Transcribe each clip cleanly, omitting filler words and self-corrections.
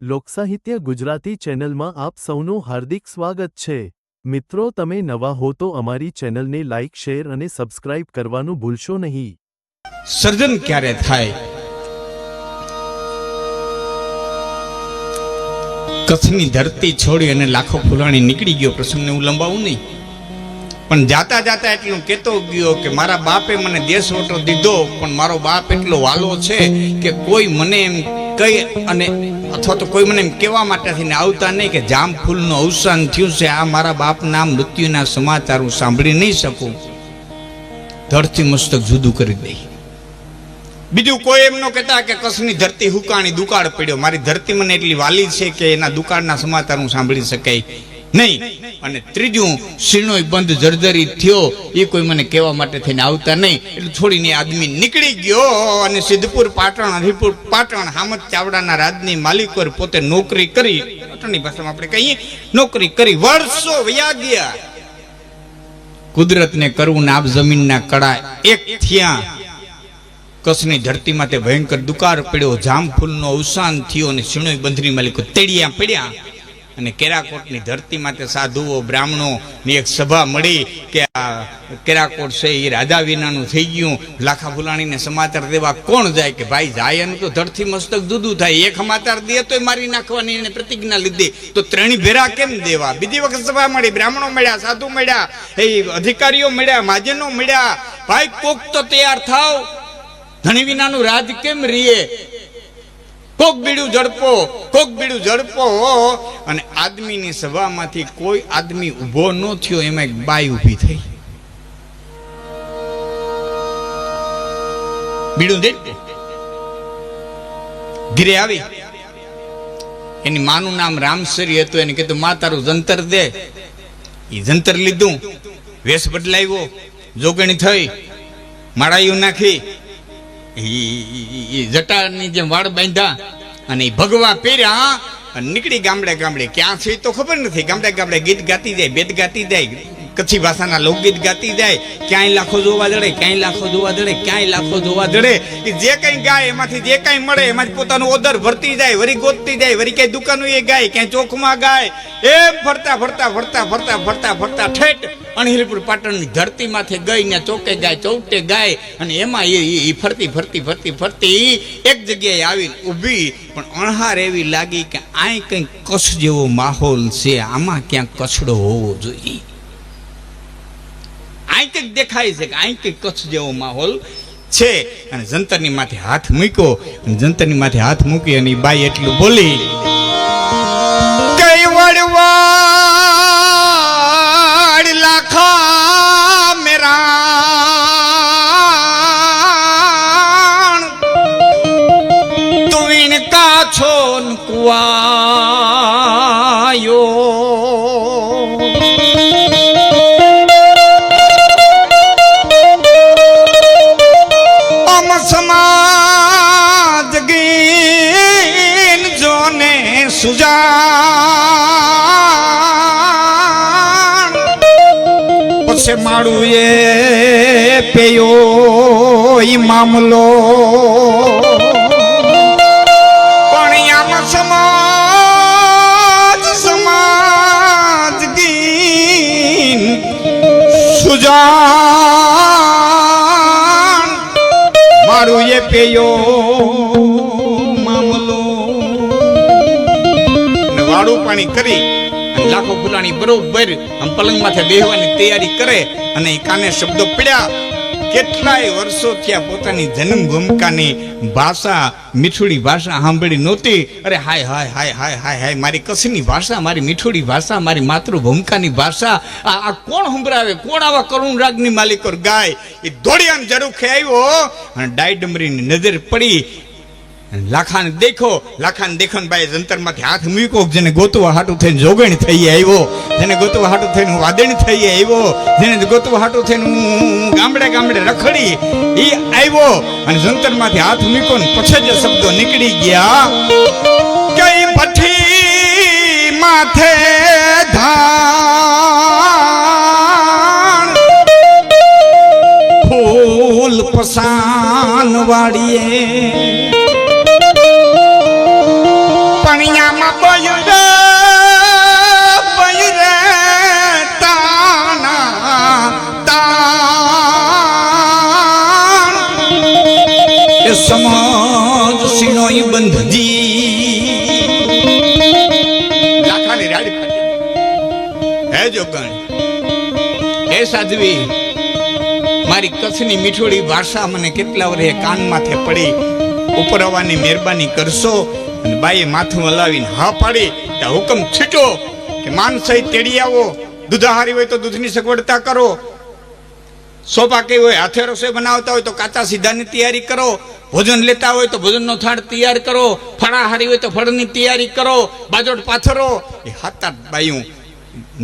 લોકસાહિત્ય ગુજરાતી ચેનલમાં આપ સૌનું હાર્દિક સ્વાગત છે। મિત્રો, તમે નવા હો તો અમારી ચેનલને લાઇક, શેર અને સબસ્ક્રાઇબ કરવાનું ભૂલશો નહીં। સર્જન ક્યારે થાય? કચ્છની ધરતી છોડી અને લાખો ફૂલાણી નીકળી ગયો। પ્રસંગને હું લંબાવું નહીં, પણ જાતા જાતા એટલું કહેતો ગયો કે મારા બાપે મને દેશવટો દીધો, પણ મારો બાપ એટલો વાલો છે કે કોઈ મને એમ કહી અને અથવા તો કોઈ મને એમ કહેવા માટે થઈને આવતા નહીં કે જામફૂલનું અવસાન થયું છે, આ મારા બાપના મૃત્યુના સમાચાર હું સાંભળી નહીં શકું। ધરતી મસ્તક જુદું કરી દઈ। બીજું કોઈ એમ ન કહેતા કે કચ્છની ધરતી હુકાણી, દુકાળ પડ્યો, મારી ધરતી મને એટલી વાલી છે કે એના દુકાળના સમાચાર હું સાંભળી શકાય નહીં। અને ત્રીજું, શીણોય બંધ જર્જરી થયો, એ કોઈ મને કહેવા માટે થઈને આવતા નહીં। એટલે છોડીને આદમી નીકળી ગયો અને સિદ્ધપુર પાટણ, હરિપુર પાટણ, હામદ ચાવડાના રાજની માલિકો પોતે નોકરી કરી, પાટણની ભાષામાં આપણે કહીએ નોકરી કરી, વર્ષો વયા ગયા। કુદરતને કરવું ને આપ જમીનના કડા એક થયા। કચ્છની ધરતીમાં તે ભયંકર દુકાળ પડ્યો, જામફૂલનો અવસાન થયો અને શીણોય બંધની માલિકો તેડિયા પડ્યા। અને કેરાકોટની ધરતીમાં તે સાધુઓ બ્રાહ્મણોની એક સભા મળી કે આ કેરાકોટ છે એ રાજા વિનાનું થઈ ગયું, લાખા ફુલાણીને સમાચાર દેવા કોણ જાય? કે ભાઈ જાય એનું તો ધરતી મસ્તક જુદું થાય, એક સમાચાર દે તોય મારી નાખવાની એને પ્રતિજ્ઞા લીધી, તો ત્રણેય ભેરા કેમ દેવા? બીજી વખત સભા મળી, બ્રાહ્મણો મળ્યા, સાધુ મળ્યા, એ અધિકારીઓ મળ્યા, મહાજનો મળ્યા, ભાઈ કોક તો તૈયાર થાવ, ધણી વિનાનું રાજ કેમ રીએ? કોક બીડું ઝડપો, કોક બીડું ઝડપો। અને આદમીની સભામાંથી કોઈ આદમી ઉભો ન થયો, એમાં એક બાઈ ઊભી થઈ, બીડું દે ઘીરે આવી। એની માનું નામ રામસરી હતું। એને કીધું, માં તારું જંતર દે। એ જંતર લીધું, વેશ બદલાવ્યો, જોગણી થઈ, માળાયું નાખી, જટાની જેમ વાળ બાંધ્યા અને ભગવા પહેર્યા અને નીકળી ગામડે ગામડે। ક્યાં છે તો ખબર નથી, ગામડે ગામડે ગીત ગાતી જાય, બેદ ગાતી જાય, કચ્છી ભાષાના લોકગીત ગાતી જાય। ક્યાંય લાખો જોવા જડે, ક્યાંય લાખો જોવા જડે, ક્યાંય લાખો જોવા જડે। જે કઈ ગાય એમાંથી જે કઈ મળે એમાં પોતાનું ઓદર ભરતી જાય, વરી ગોતતી જાય, વરી ક્યાંય દુકાનો એ ગાય, ક્યાંય ચોકમાં ગાય, એમ ફરતા ફરતા ફરતા ફરતા ફરતા ફરતા ઠેઠ અણહિલપુર પાટણની ધરતીમાંથી ગઈ ને ચોકે ગાય, ચૌટે ગાય, અને એમાં એ ફરતી ફરતી ફરતી ફરતી એક જગ્યાએ આવીને ઊભી। પણ અણહાર એવી લાગી કે આ કંઈક કચ્છ જેવો માહોલ છે, આમાં ક્યાંક કચ્છડો હોવો જોઈએ। આ કંઈક દેખાય છે કે આ કંઈક કચ્છ જેવો માહોલ છે। અને જંતરની માથે હાથ મૂક્યો, અને જંતરની માથે હાથ મૂકી અને બાઈ એટલું બોલી, કઈ વડવાડ લાખા મેરાણ, તું ઇનકા છોન કુવાયો, સમાજ ગીન જોને સુજાણ, પછી માળું એ પેયો ઈ મામલો, પણ આમ સમાજ ગીન સુજાણ, મારું એ પેયો મામલો। વાળું પાણી કરી લાખો ફૂલાણી બરોબર આમ પલંગ માથે બેહવાની તૈયારી કરે અને એ કાને શબ્દો પડ્યા। કેટલાય વર્ષો થયા પોતાની જન્મભૂમિકાની ભાષા, મીઠુડી ભાષા સાંભળી નહોતી। અરે હાય હાય હાય હાય હાય હાય, મારી કચ્છની ભાષા, મારી મીઠુડી ભાષા, મારી માતૃભૂમિકાની ભાષા આ કોણ સંભળાવે? કોણ આવા કરુણ રાગની માલિકો ગાય? એ દોડિયાને ઝરૂખે આવ્યો અને ડાયડમરીની નજર પડી, લાખાને દેખો ને ભાઈ જંતરમાંથી હાથ મૂક્યો, જેને ગોતવા હાટું થઈને જોગણ થઈ આવ્યો, જેને ગોતવા હાટું થઈને હું વાદણ થઈ આવ્યો, જેને ગોતવા હાટું થઈને હું ગામડે ગામડે રખડી એ આવ્યો। અને જંતરમાંથી હાથ મૂક્યો ને પછી જે શબ્દો નીકળી ગયા, કઈ ભઠ્ઠી માથે ધાણ, ફૂલ પસાન વાળીએ, પણ આમાં બયરે બયરે તાના તાણ એ સમજ સિનોઈ બંધજી લાખાની રાડી ફાટી હે જોગણ હે સાધવી મારી કચ્છની મીઠોડી ભાષા મને કેટલા વર્ષે કાનમાંથી પડી ઉપર આવવાની મહેરબાની કરશો. અને બાઈએ માથું હલાવીને હા પાડી ત્યાં હુકમ છૂટો કે માનસઈ તેડી આવો, દૂધાહારી હોય તો દૂધની સગવડતા કરો, સોપા કઈ હોય હાથે રસોઈ બનાવતા હોય તો કાચા સીધાની તૈયારી કરો, ભોજન લેતા હોય તો ભોજનનો થાળ તૈયાર કરો, ફળાહારી હોય તો ફળની તૈયારી કરો, બાજોટ પાથરો. એ હાથ બાયું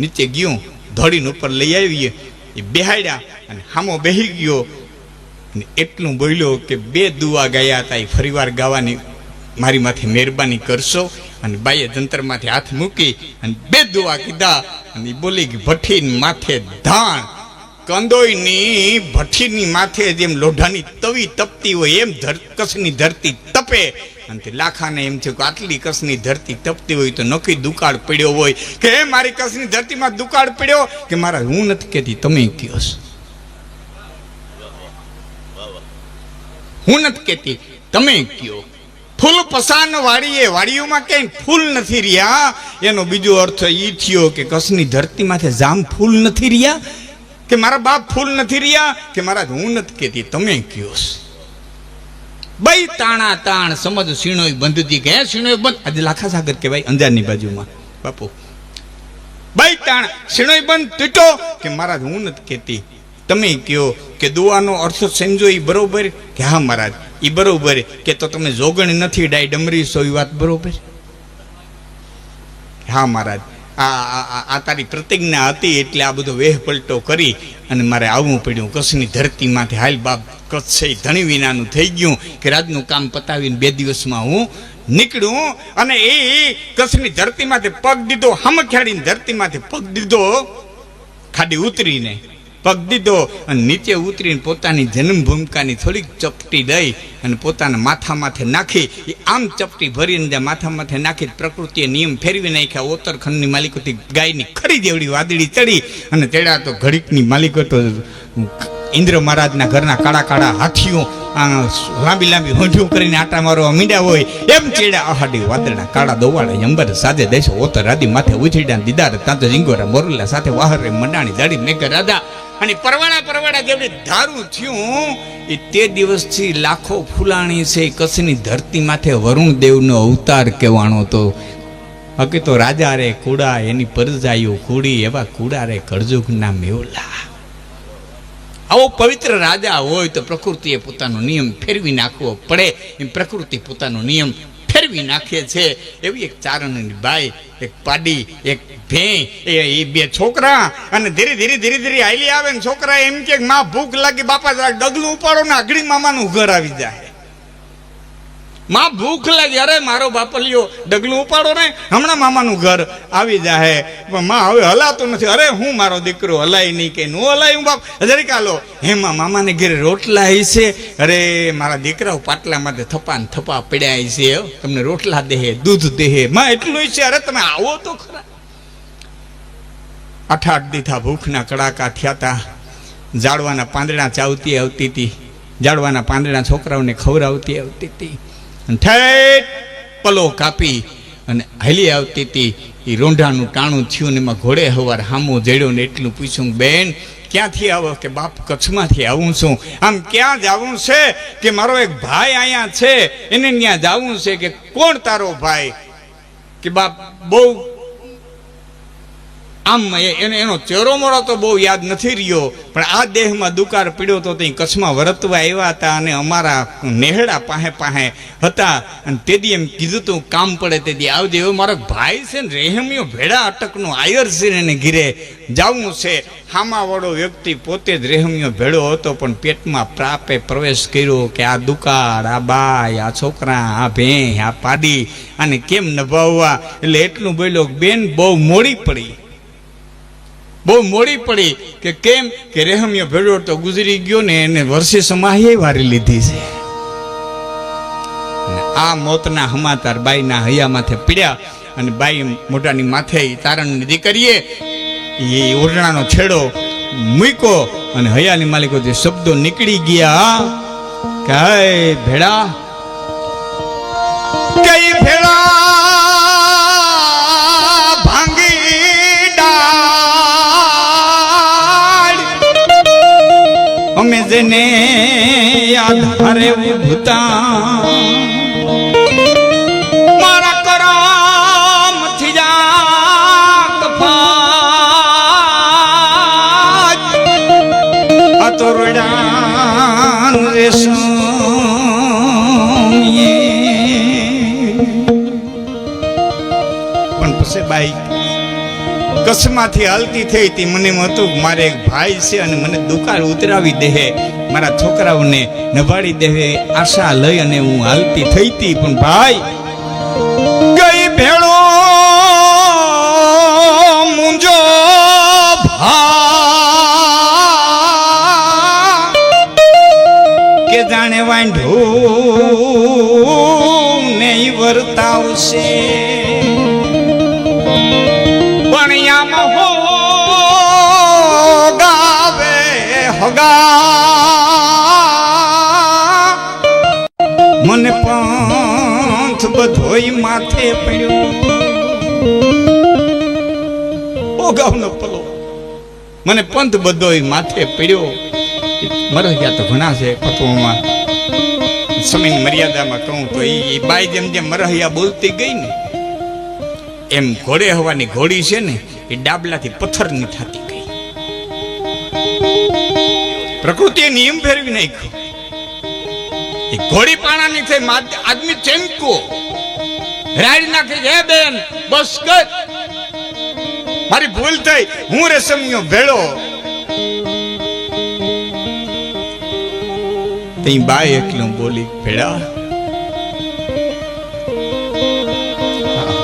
નીચે ગયું, ધોડીને ઉપર લઈ આવીએ, એ બેહાડ્યા અને હામો બેહી ગયો. એટલું બોલ્યો કે 2 દુઆ ગાયા હતા, એ ફરીવાર ગાવાની મારી માથે મહેરબાની કરશો. અને બાઈએ જંતરમાંથી હાથ મૂકી અને 2 દુઆ કીધા અને બોલી કે ભઠ્ઠી માથે ધાણ, કંદોઈની ભઠ્ઠીની માથે જેમ લોઢાની તવી તપતી હોય એમ કચ્છની ધરતી તપે. અને તે લાખાને એમ થયું કે આટલી કચ્છની ધરતી તપતી હોય તો નક્કી દુકાળ પડ્યો હોય કે મારી કચ્છની ધરતીમાં દુકાળ પડ્યો કે મારા હું નથી કહેતી તમે કહો છો, હું નથી કહેતી તમે કહો. ફૂલ પસાન વાડીએ, વાડીઓમાં ક્યાંય ફૂલ નથી રહ્યા, એનો બીજો અર્થ એ થયો કે કચ્છની ધરતીમાંથી જામ ફૂલ નથી રહ્યા, કે મારા બાપ ફૂલ નથી રહ્યા, કે મારા હું નથી કહેતી તમે કહો. બઈ તાણા તાણ સમજ સીણોય બંધજી કે સીણોય બંધ. આજે લાખા સાગર કહેવાય અંજારની બાજુમાં બાપુ. બઈ તાણ સીણોય બંધ તૂટો કે મહારાજ હું નથી કહેતી તમે કહો. કે દુઆનો અર્થ સમજો એ બરોબર કે હા મહારાજ એ બરોબર, કે તો તમે જોગણ નથી ડાય ડમરી છો એ વાત બરોબર. હા મહારાજ આ તારી પ્રતિજ્ઞા હતી એટલે આ બધો વેહ પલટો કરી અને મારે આવવું પડ્યું કચ્છની ધરતીમાંથી. હાલ બાપ કચ્છ છે ધણી વિનાનું થઈ ગયું કે રાજનું કામ પતાવીને 2 દિવસમાં હું નીકળ્યું. અને એ કચ્છની ધરતીમાંથી પગ દીધો, હમખ્યાડીની ધરતીમાંથી પગ દીધો, ખાડી ઉતરીને પગ દીધો અને નીચે ઉતરીને પોતાની જન્મભૂમિકાની થોડીક ચપટી દઈ અને પોતાના માથા માથે નાખી. એ આમ ચપટી ભરીને જ્યાં માથા માથે નાખી પ્રકૃતિએ નિયમ ફેરવી નાખ્યા. ઓતરખંડની માલિકોથી ગાયની ખરી જેવડી વાદળી ચડી અને તેડા તો ઘડીકની માલિકો તો ઇન્દ્ર મહારાજના ઘરના કાળા કાળા હાથીઓ લાંબી લાંબી હોંઠું કરીને આટા મારવા મીંડ્યા હોય એમ ચેડા આહાડી વાદળના કાળા દોવાળા અંબર સાજે દેશો ઓતર રાધી માથે ઉછીડા દીદાર તાંતો જીંગોરા મોરલા સાથે વાહરે મંડાણી દાડી મેઘ રાધા. અને પરવાડા જેવડી ધારું થયું એ તે દિવસથી લાખો ફૂલાણી છે કચ્છની ધરતી માથે વરુણ દેવનો અવતાર કહેવાનો. તો હકે તો રાજા રે કુડા એની પરજાયું કુડી એવા કુડા રે કળજુગના મેવલા. આવો પવિત્ર રાજા હોય તો પ્રકૃતિએ પોતાનો નિયમ ફેરવી નાખવો પડે એમ પ્રકૃતિ પોતાનો નિયમ ફેરવી નાખે છે. એવી એક ચારણની બાઈ, એક પાડી, એક ભેં, એ 2 છોકરા. અને ધીરે ધીરે હાલી આવે ને છોકરા એમ કે માં ભૂખ લાગી બાપા જરા ડગલું ઉપાડો ને આગળી મામાનું ઘર આવી જાય. માં ભૂખ લાગી, અરે મારો બાપલિયો ડગલું ઉપાડો ને હમણાં મામાનું ઘર આવી જાય. પણ માં હવે હલાતું નથી. અરે હું મારો દીકરો હલાય નહીં કે નું હલાય હું બાપ જરીક હાલો. હેમાં મામાને ઘરે રોટલા હશે, અરે મારા દીકરાઓ પાટલામાંથી થપા ને થપા પડ્યા હશે, તમને રોટલા દેહે દૂધ દેહે માં એટલું છે. અરે તમે આવો તો ખરા. 8 દીથા ભૂખના કડાકા થયા હતા. જાડવાના પાંદડા ચાવતી આવતી હતી, જાડવાના પાંદડા છોકરાઓને ખવડાવતી આવતી હતી. ઠેઠ પલો કાપી અને હાલી આવતી હતી. એ રોંઢાનું ટાણું થયું ને એમાં ઘોડે હવાર હામો જડ્યો ને એટલું પૂછ્યું બેન ક્યાંથી આવો? કે બાપ કચ્છમાંથી આવું છું. આમ ક્યાં જવું છે? કે મારો એક ભાઈ અહીંયા છે એને ત્યાં જવું છે. કે કોણ તારો ભાઈ? કે બાપ બહુ આમ એનો ચહેરો મોડો તો બહુ યાદ નથી રહ્યો, પણ આ દેહમાં દુકાર પીડ્યો તો તે કચ્છમાં વરતવા આવ્યા હતા અને અમારા નેહડા પાસે હતા. અને તેથી એમ કીધું તું કામ પડે તેથી આવજે. એવો મારો ભાઈ છે ને રેહમિયો ભેડા અટકનો આયર છે ને એને ઘીરે જવું છે. હામાવાળો વ્યક્તિ પોતે જ રેહમિયો ભેડો હતો પણ પેટમાં પ્રાપે પ્રવેશ કર્યો કે આ દુકાળ, આ બાઈ, આ છોકરા, આ ભેં, આ પાડી આને કેમ નભાવવા. એટલે એટલું બોલ્યો બેન બહુ મોડી પડી. કે કેમ? કે રેહમિયો ભેડો તો ગુજરી ગયો ને એને વર્ષે સમાહે વારી લીધી છે. આ મોતના સમાચાર બાઈના હૈયા માથે પીડ્યા અને બાઈ મોઢાની માથે તારણની દીકરીએ એ ઓરણાનો છેડો મૂક્યો અને હૈયાની માલિકો જે શબ્દો નીકળી ગયા કે ભેડા કઈ ભેડા ભાંગી ડાળ અમે જેને આધારે ભૂતા મારા કરમ થી જાત ફાજ અતોરડાન રેશમ પણ પછી બાઈ કચ્છમાંથી હાલતી થઈ હતી મને એમ હતું મારે એક ભાઈ છે અને મને દુકાળ ઉતરાવી દે મારા છોકરાઓને નભાડી દે આશા લઈ અને હું હાલતી થઈ હતી પણ ભાઈ ગઈ ભેળો મુંજો ભા કે જાણે વાંઢું નહીં વર્તાવશે મને પંથ બધોય માથે પડ્યો ઓગાવનો પલો મને પંથ બધોય માથે પડ્યો મરહ્યા તો ઘણા છે પતવામાં સમયની મર્યાદામાં કહું તો એ બાઈ જેમ જેમ મરહ્યા બોલતી ગઈ ને એમ ઘોડે હવાની ઘોડી છે ને એ ડાબલાથી પથ્થરની થતી ગઈ પ્રકૃતિએ નિયમ ફેરવી નાખ્યો એ ઘોડી પાણાની થઈ આદમી ચેમકો રાડી નાખે હે બેન બસ કર મારી ભૂલ થઈ હું રેશમિયો ભેળો તઈ બાઈ એકલું બોલી ભેળા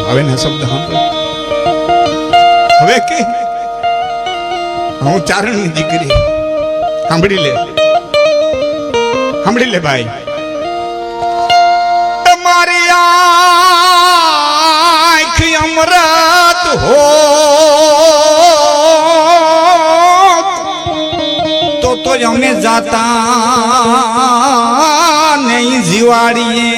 હવે ના શબ્દ સાંભળો હવે કે હું ચારણની દીકરી સાંભળી લે ભાઈ તમારી આંખ અમૃત હો તો અમે જાતા નહીં જીવાડીએ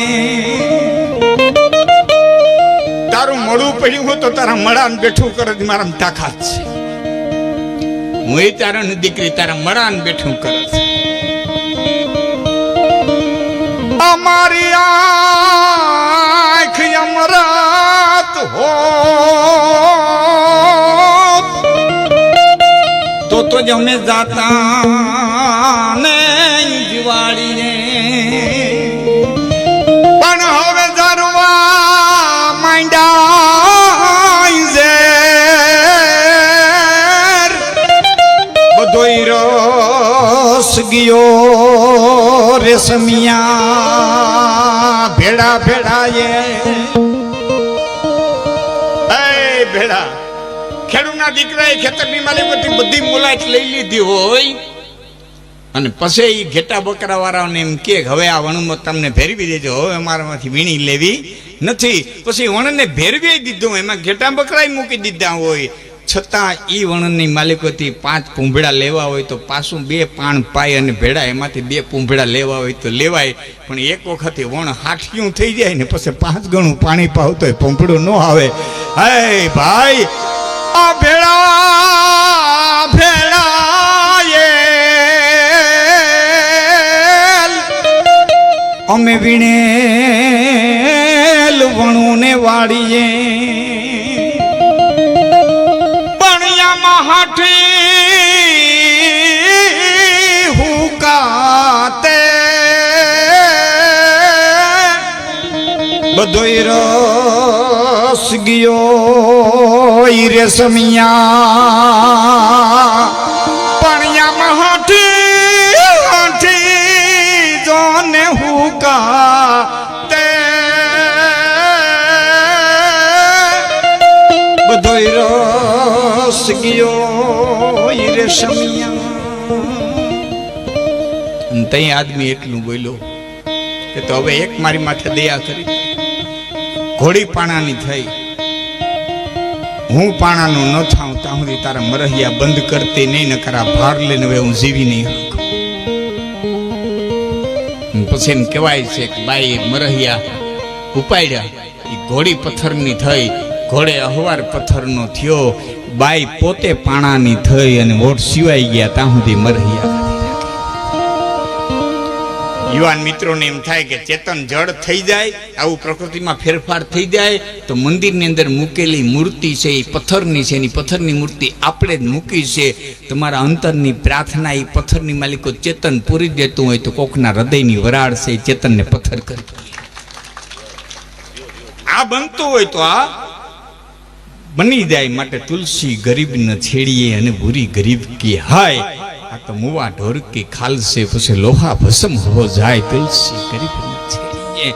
તારું મળું પડ્યું હોય તો તારા મળાને બેઠું કરે મારા તાકાત છે હું એ ચારણની દીકરી તારા મળાને બેઠું કરે છે અમારી આંખ અમૃત હો તો જ અમે જાતા ને જીવાડીએ પણ હવે જરવા માંડ્યા બધોય રસ ગયો રેશમિયા ભેડા ભેડાએ ભેડા ખેડૂતના દીકરાએ ખેતરની માલિકોથી બધી મુલાકાત લઈ લીધી હોય અને પછી એ ઘેટા બકરા વાળાને એમ કે હવે આ વણમાં તમને ભેરવી દેજો હવે અમારામાંથી વીણી લેવી નથી પછી વણને ભેરવી દીધું એમાં ઘેટા બકરા મૂકી દીધા હોય છતાં એ વણની માલિકોથી 5 પૂંભડા લેવા હોય તો પાછું 2 પાણ પાય અને ભેડા એમાંથી 2 પૂંભડા લેવા હોય તો લેવાય પણ એક વખતે વણ હાઠિયું થઈ જાય ને પછી 5 ગણું પાણી પાવ તો પૂંભડું ન આવે હે ભાઈ આ ભેળા ભેળા અમે વીણેલ વણું ને વાળીએ હાઠી હુકાતે બધોય રસ ગયો રેશમિયા પણિયામાં હાઠી હાઠી જોને હુકાતે બધોય રસ ગયો તઈ આદમી એટલું બોલ્યો કે તો હવે એક મારી માથે દયા કરી ઘોડી પાણાની થઈ હું પાણાનો ન થાઉં ત્યાં સુધી તારા મરહિયા બંધ કરતી નહીં, નકરા ભાર લઈને હવે હું જીવી નહીં. પછી એમ કહેવાય છે કે બાઈ મરહિયા ઉપાડ્યા, એ ઘોડી પથ્થરની થઈ, ઘોડે અહવાર પથ્થરનો થયો, બાઈ પોતે પાણાની થઈ અને ઓઠ સિવાય ગયા ત્યાં સુધી મરહિયા. યુવાન મિત્રોને એમ થાય કે ચેતન જડ થઈ જાય, આવું પ્રકૃતિમાં ફેરફાર થઈ જાય તો મંદિરની અંદર મૂકેલી મૂર્તિ છે એ પથ્થરની છે, એની પથ્થરની મૂર્તિ આપણે જ મૂકી છે. તમારા અંતરની પ્રાર્થના એ પથ્થરની માલિકો ચેતન પૂરી દેતું હોય તો કોકના હૃદયની વરાળ છે એ ચેતનને પથ્થર કરી. આ બનતું હોય તો આ બની જાય. માટે તુલસી ગરીબ ન છેડીએ અને ભૂરી ગરીબ કી હાય. આ તો મુવા ઢોર કી ખાલ સે પછી લોહા ભસમ હો જાય. તુલસી ગરીબ ન છેડીએ